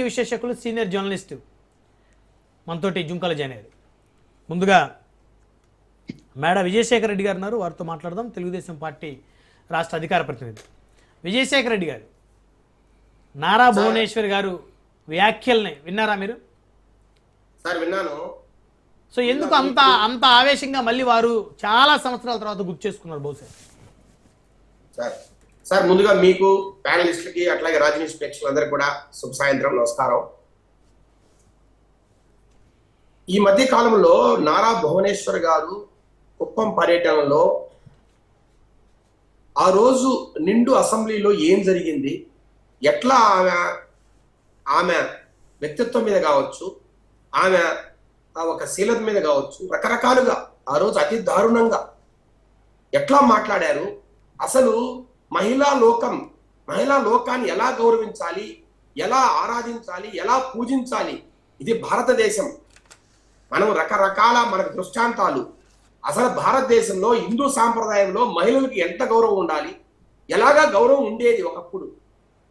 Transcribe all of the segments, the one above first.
రాజకీయ విశ్లేషకులు senior journalist మనతోటి జుంకాల జాయిన్. ముందుగా మేడ విజయశేఖర్ రెడ్డి గారు ఉన్నారు, వారితో మాట్లాడదాం. తెలుగుదేశం పార్టీ రాష్ట్ర అధికార ప్రతినిధి విజయశేఖర్ రెడ్డి గారు, నారా భువనేశ్వర్ గారు వ్యాఖ్యల్ని విన్నారా మీరు? సార్ విన్నాను. సో ఎందుకు అంత ఆవేశంగా మళ్ళీ వారు చాలా సంవత్సరాల తర్వాత గుర్తు చేసుకున్నారు బహుశా? సార్ ముందుగా మీకు ప్యానలిస్టులకి అట్లాగే రాజనీతి ప్రేక్షకులందరికీ కూడా శుభ సాయంత్రం, నమస్కారం. ఈ మధ్య కాలంలో నారా భువనేశ్వర్ గారు కుప్పం పర్యటనలో ఆ రోజు నిండు అసెంబ్లీలో ఏం జరిగింది, ఎట్లా ఆమె వ్యక్తిత్వం మీద కావచ్చు, ఆమె ఒక శీలత మీద కావచ్చు, రకరకాలుగా ఆ రోజు అతి దారుణంగా ఎట్లా మాట్లాడారు, అసలు మహిళా లోకాన్ని ఎలా గౌరవించాలి, ఎలా ఆరాధించాలి, ఎలా పూజించాలి, ఇది భారతదేశం. మనం రకరకాల మనకు దృష్టాంతాలు, అసలు భారతదేశంలో హిందూ సాంప్రదాయంలో మహిళలకు ఎంత గౌరవం ఉండాలి, ఎలాగా గౌరవం ఉండేది ఒకప్పుడు.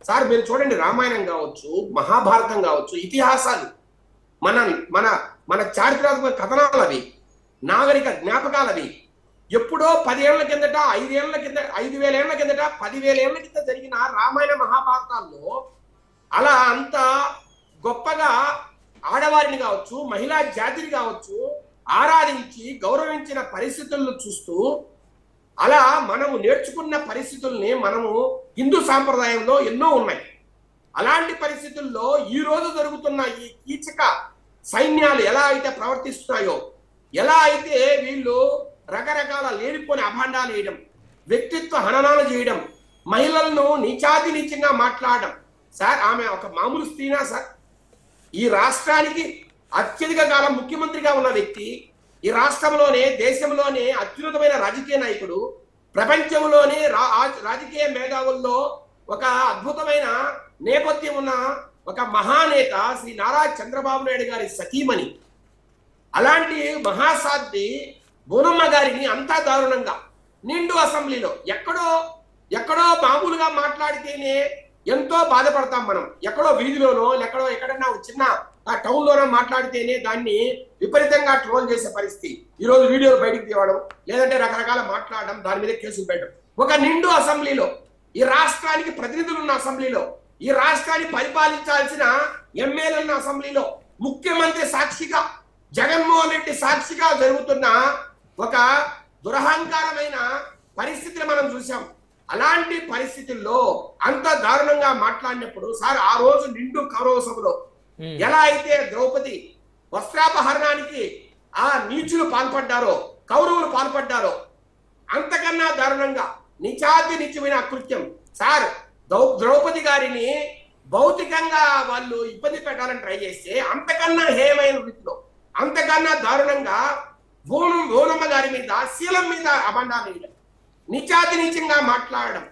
సార్ మీరు చూడండి, రామాయణం కావచ్చు, మహాభారతం కావచ్చు, ఇతిహాసాలు, మన మన మన చారిత్రాత్మక కథనాలు అవి, నాగరిక జ్ఞాపకాలు అవి. ఎప్పుడో 10 ఏళ్ల కిందట, 5,000 ఏళ్ల కిందట, 10,000 ఏళ్ల కింద జరిగిన రామాయణ మహాభారతాల్లో అలా అంత గొప్పగా ఆడవారిని కావచ్చు, మహిళా జాతిని కావచ్చు ఆరాధించి గౌరవించిన పరిస్థితులను చూస్తూ, అలా మనము నేర్చుకున్న పరిస్థితుల్ని మనము హిందూ సాంప్రదాయంలో ఎన్నో ఉన్నాయి. అలాంటి పరిస్థితుల్లో ఈ రోజు జరుగుతున్న ఈ కీచక సైన్యాలు ఎలా అయితే ప్రవర్తిస్తున్నాయో, ఎలా అయితే వీళ్ళు రకరకాల లేనిపోని అభాండాలు వేయడం, వ్యక్తిత్వ హననాలు చేయడం, మహిళలను నీచాతి నీచంగా మాట్లాడడం. సార్ ఆమె ఒక మామూలు స్త్రీనా సార్? ఈ రాష్ట్రానికి అత్యధిక కాలం ముఖ్యమంత్రిగా ఉన్న వ్యక్తి, ఈ రాష్ట్రంలోనే దేశంలోనే అత్యున్నతమైన రాజకీయ నాయకుడు, ప్రపంచంలోనే రాజకీయ మేధావుల్లో ఒక అద్భుతమైన నేపథ్యం ఉన్న ఒక మహానేత శ్రీ నారా చంద్రబాబు నాయుడు గారి సతీమణి, అలాంటి మహాసాధ్వి బోనమ్మ గారిని అంతా దారుణంగా నిండు అసెంబ్లీలో ఎక్కడో మామూలుగా మాట్లాడితేనే ఎంతో బాధపడతాం మనం. ఎక్కడో వీధిలోనో ఎక్కడన్నా చిన్న టౌన్ లోనో మాట్లాడితేనే దాన్ని విపరీతంగా ట్రోల్ చేసే పరిస్థితి. ఈరోజు వీడియోలు బయటకు తీయడం, లేదంటే రకరకాల మాట్లాడడం, దాని మీద కేసులు పెట్టడం. ఒక నిండు అసెంబ్లీలో, ఈ రాష్ట్రానికి ప్రతినిధులు ఉన్న అసెంబ్లీలో, ఈ రాష్ట్రాన్ని పరిపాలించాల్సిన ఎమ్మెల్యేలు ఉన్న అసెంబ్లీలో, ముఖ్యమంత్రి సాక్షిగా, జగన్మోహన్ రెడ్డి సాక్షిగా జరుగుతున్న ఒక దురహంకారమైన పరిస్థితిని మనం చూసాం. అలాంటి పరిస్థితుల్లో అంత దారుణంగా మాట్లాడినప్పుడు సార్ ఆ రోజు నిండు కౌరవ సభలో ఎలా అయితే ద్రౌపది వస్త్రాపహరణానికి ఆ నీచులు పాల్పడ్డారో, కౌరవులు పాల్పడ్డారో, అంతకన్నా దారుణంగా నిచాతి నిత్యమైన అకృత్యం. సార్ ద్రౌపది గారిని భౌతికంగా వాళ్ళు ఇబ్బంది పెట్టాలని ట్రై చేస్తే అంతకన్నా హేయమైన వృత్తిలో, అంతకన్నా దారుణంగా బోనమ్మ గారి మీద, శీలం మీద అబండాలు వేయడం, నిచాతి నీచంగా మాట్లాడడం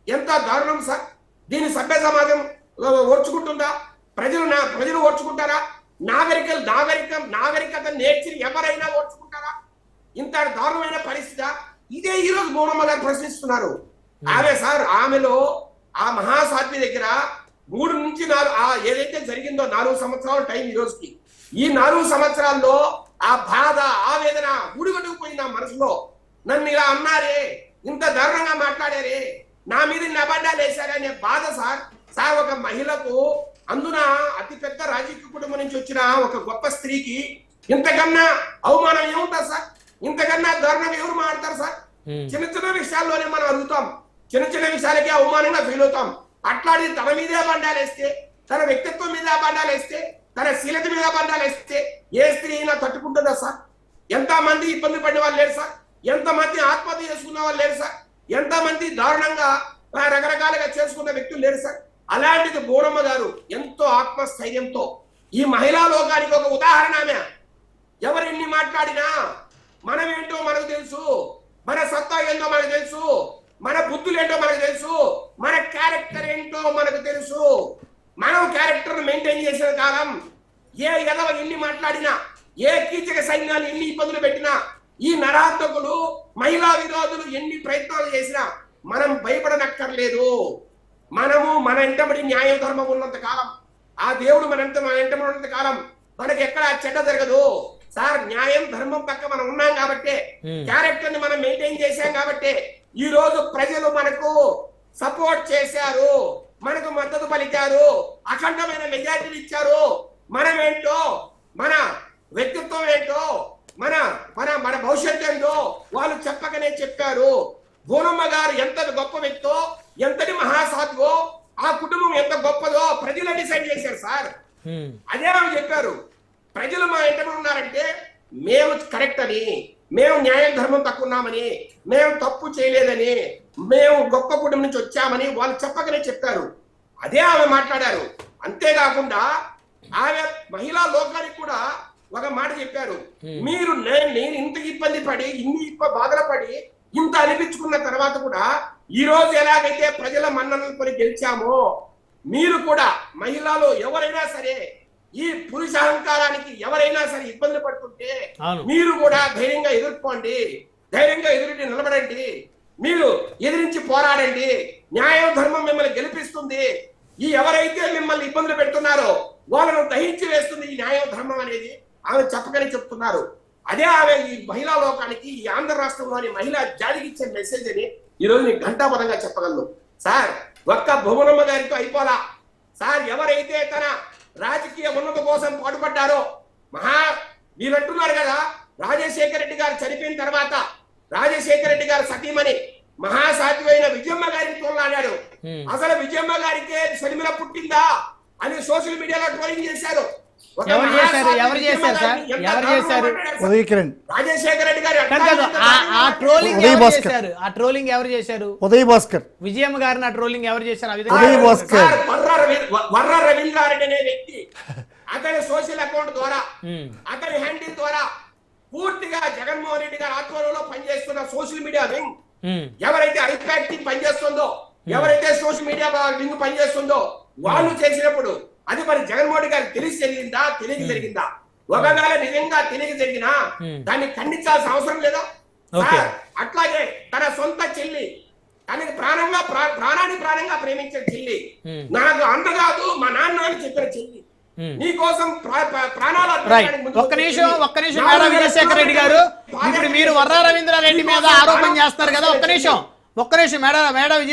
ఎంత దారుణం సార్? దీని సభ్య సమాజం ఓర్చుకుంటుందా? ప్రజలు ఓర్చుకుంటారా? నాగరికత నేర్చి ఎవరైనా ఓర్చుకుంటారా? ఇంత దారుణమైన పరిస్థితి. ఇదే ఈరోజు బోనమ్మ గారు ప్రశ్నిస్తున్నారు. ఆమెలో ఆ మహాసాధ్వి దగ్గర 3 నుంచి 4 ఏదైతే జరిగిందో 4 సంవత్సరాల టైం ఈ రోజుకి. ఈ 4 సంవత్సరాల్లో ఆ బాధ, ఆవేదన ఊడిగట్టుకుపోయింది ఆ మనసులో. నన్ను ఇలా అన్నారే, ఇంత దారుణంగా మాట్లాడారే, నా మీద అబద్ధాలు వేశారే అనే బాధ సార్ ఒక మహిళకు, అందున అతి పెద్ద రాజకీయ కుటుంబం నుంచి వచ్చిన ఒక గొప్ప స్త్రీకి ఇంతకన్నా అవమానం ఏముంటుంది సార్? ఇంతకన్నా దారుణంగా ఎవరు మాట్లాడతారు సార్? చిన్న విషయాల్లోనే మనం అడుగుతాం, చిన్న విషయాలకే అవమానంగా ఫీల్ అవుతాం. అట్లాంటి తన మీదే బండాలు వేస్తే, తన వ్యక్తిత్వం మీద బండాలు వేస్తే, తన శీలత మీద బండాలు వేస్తే ఏ స్త్రీ అయినా తట్టుకుంటుందా సార్? ఎంతమంది ఇబ్బంది పడిన వాళ్ళు లేరు సార్? ఎంతమంది ఆత్మహత్య చేసుకున్న వాళ్ళు లేరు సార్? ఎంతమంది దారుణంగా రకరకాలుగా చేసుకున్న వ్యక్తులు లేరు సార్? అలాంటిది బోనమ్మ గారు ఎంతో ఆత్మస్థైర్యంతో ఈ మహిళా లోకానికి ఒక ఉదాహరణ. ఆమె ఎవరు ఎన్ని మాట్లాడినా మనం ఏంటో మనకు తెలుసు, మన సత్తా ఏంటో మనకు తెలుసు, మన బుద్ధులు ఏంటో మనకు తెలుసు, మన క్యారెక్టర్ ఏంటో మనకు తెలుసు. మనం క్యారెక్టర్ మెయింటైన్ చేసిన కాలం ఏ ఎదవ ఎన్ని మాట్లాడినా, ఏ కీచక సైన్యాలు ఎన్ని ఇబ్బందులు పెట్టినా, ఈ నరాంతకులు మహిళా విరోధులు ఎన్ని ప్రయత్నాలు చేసినా మనం భయపడనక్కర్లేదు. మనము మన ఇంటబడి న్యాయ ధర్మం ఉన్నంత కాలం, ఆ దేవుడు మన వెంట ఉన్నంత కాలం మనకి ఎక్కడ చెడ్డ జరగదు సార్. న్యాయం ధర్మం పక్క మనం ఉన్నాం కాబట్టి, క్యారెక్టర్ ని మనం మెయింటైన్ చేశాం కాబట్టి ఈ రోజు ప్రజలు మనకు సపోర్ట్ చేశారు, మనకు మద్దతు పలికారు, అఖండమైన మెజారిటీలు ఇచ్చారు. మనం ఏంటో, మన వ్యక్తిత్వం ఏంటో, మన మన మన భవిష్యత్తు ఏంటో వాళ్ళు చెప్పకనే చెప్పారు. భూనమ్మ గారు ఎంత గొప్ప వ్యక్తో, ఎంతటి మహాసాధ్వో, ఆ కుటుంబం ఎంత గొప్పదో ప్రజలు డిసైడ్ చేశారు సార్. అదే ఆమె చెప్పారు. ప్రజలు మా ఇంటి ఉన్నారంటే మేము కరెక్ట్ అని, మేము న్యాయం ధర్మం తక్కున్నామని, మేము తప్పు చేయలేదని, మేము గొప్ప కుటుంబం నుంచి వచ్చామని వాళ్ళు చెప్పకనే చెప్పారు. అదే ఆమె మాట్లాడారు. అంతేకాకుండా ఆమె మహిళా లోకానికి కూడా ఒక మాట చెప్పారు. మీరు నేను ఇంత ఇబ్బంది పడి, ఇన్ని బాధలు పడి, ఇంత అనిపించుకున్న తర్వాత కూడా ఈ రోజు ఎలాగైతే ప్రజల మన్ననలు కొని గెలిచామో, మీరు కూడా మహిళలు ఎవరైనా సరే ఈ పురుష అహంకారానికి ఎవరైనా సరే ఇబ్బంది పడుతుంటే మీరు కూడా ధైర్యంగా ఎదుర్కోండి, ధైర్యంగా ఎదురు నిలబడండి, మీరు ఎదిరించి పోరాడండి, న్యాయం ధర్మం మిమ్మల్ని గెలిపిస్తుంది. ఈ ఎవరైతే మిమ్మల్ని ఇబ్బందులు పెడుతున్నారో వాళ్ళను దహించి వేస్తుంది ఈ న్యాయం ధర్మం అనేది ఆమె చెప్పకనే చెప్తున్నారు. అదే ఆమె ఈ మహిళా లోకానికి, ఈ ఆంధ్ర రాష్ట్రంలోని మహిళా జాతికి ఇచ్చే మెసేజ్ అని ఈ రోజు నేను ఘంటాపదంగా చెప్పగలను సార్. ఒక్క భువనమ్మ గారితో అయిపోలా సార్. ఎవరైతే తన రాజకీయ ఉన్నత కోసం పాటుపడ్డారో, వీళ్ళంటున్నారు కదా, రాజశేఖర రెడ్డి గారు చనిపోయిన తర్వాత రాజశేఖర రెడ్డి గారు సతీమణి మహాసాధ్యమైన విజయమ్మ గారిని తోలాడాడు. అసలు విజయమ్మ గారికే శర్మిల పుట్టిందా అని సోషల్ మీడియాలో ట్రోలింగ్ చేశారు. ఎవరు చేశారు సార్? ఎవరు చేశారు? రాజశేఖర రెడ్డి గారు ఆ ట్రోలింగ్ ఎవరు చేశారు? ఆ ట్రోలింగ్ ఎవరు చేశారు? ఉదయ్ భాస్కర్. విజయమ్మ గారిని ఆ ట్రోలింగ్ ఎవరు చేశారు? వర్ర రవీంద్రారెడ్డి అనే వ్యక్తి అతని సోషల్ అకౌంట్ ద్వారా, అతని హ్యాండిల్ ద్వారా పూర్తిగా జగన్మోహన్ రెడ్డి గారి ఆధ్వర్యంలో పనిచేస్తున్న సోషల్ మీడియా వింగ్ ఎవరైతే ఐపాక్ టీం పనిచేస్తుందో, ఎవరైతే సోషల్ మీడియా వింగ్ పనిచేస్తుందో వాళ్ళు చేసినప్పుడు అది మరి జగన్మోహన్ రెడ్డి గారికి తెలిసి జరిగిందా, తెలియక జరిగిందా? ఒకవేళ నిజంగా తెలియక జరిగినా దాన్ని ఖండించాల్సిన అవసరం లేదా? అట్లాగే తన సొంత చెల్లి, తనకి ప్రాణానికి ప్రాణంగా ప్రేమించిన చెల్లి, నాకు అండ కాదు మా నాన్న అని చెప్పిన చెల్లి, నీ కోసం ప్రాణాలు. ఒక్క నిమిషం మేడా విజయశేఖర రెడ్డి గారు, ఇప్పుడు మీరు వర్రా రవీంద్రారెడ్డి మీద ఆరోపణ చేస్తున్నారు కదా, ఒక్క నిమిషం మేడా విజయశేఖర